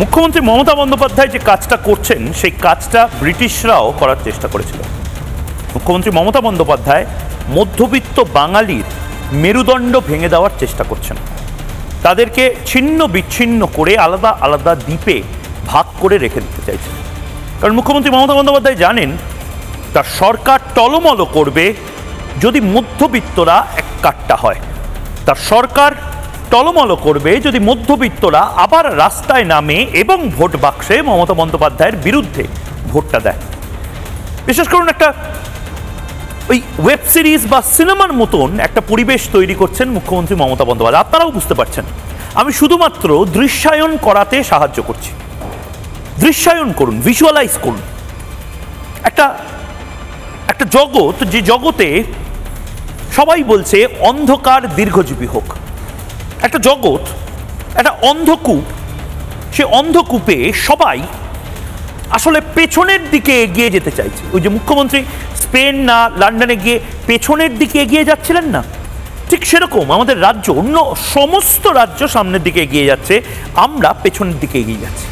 মুখ্যমন্ত্রী মমতা বন্দ্যোপাধ্যায় যে কাজটা করছেন সেই কাজটা ব্রিটিশরাও করার চেষ্টা করেছিল। মুখ্যমন্ত্রী মমতা বন্দ্যোপাধ্যায় মধ্যবিত্ত বাঙালির মেরুদণ্ড ভেঙে দেওয়ার চেষ্টা করছেন, তাদেরকে ছিন্ন বিচ্ছিন্ন করে আলাদা আলাদা দ্বীপে ভাগ করে রেখে দিতে চাইছেন। কারণ মুখ্যমন্ত্রী মমতা বন্দ্যোপাধ্যায় জানেন তার সরকার টলমল করবে যদি মধ্যবিত্তরা এক কাট্টা হয়, তার সরকার টলমল করবে যদি মধ্যবিত্তরা আবার রাস্তায় নামে এবং ভোট বাক্সে মমতা বন্দ্যোপাধ্যায়ের বিরুদ্ধে ভোটটা দেয়। বিশেষ করুন একটা ওই ওয়েব সিরিজ বা সিনেমার মতন একটা পরিবেশ তৈরি করছেন মুখ্যমন্ত্রী মমতা বন্দ্যোপাধ্যায়। আপনারাও বুঝতে পারছেন আমি শুধুমাত্র দৃশ্যায়ন করাতে সাহায্য করছি। দৃশ্যায়ন করুন, ভিজুয়ালাইজ করুন একটা একটা জগৎ, যে জগতে সবাই বলছে অন্ধকার দীর্ঘজীবী হোক। একটা জগৎ, একটা অন্ধকূপ, সে অন্ধকূপে সবাই আসলে পেছনের দিকে এগিয়ে যেতে চাইছে। ওই যে মুখ্যমন্ত্রী স্পেন না লন্ডনে গিয়ে পেছনের দিকে এগিয়ে যাচ্ছিলেন না, ঠিক সেরকম আমাদের রাজ্য, অন্য সমস্ত রাজ্য সামনের দিকে এগিয়ে যাচ্ছে, আমরা পেছনের দিকে এগিয়ে যাচ্ছি।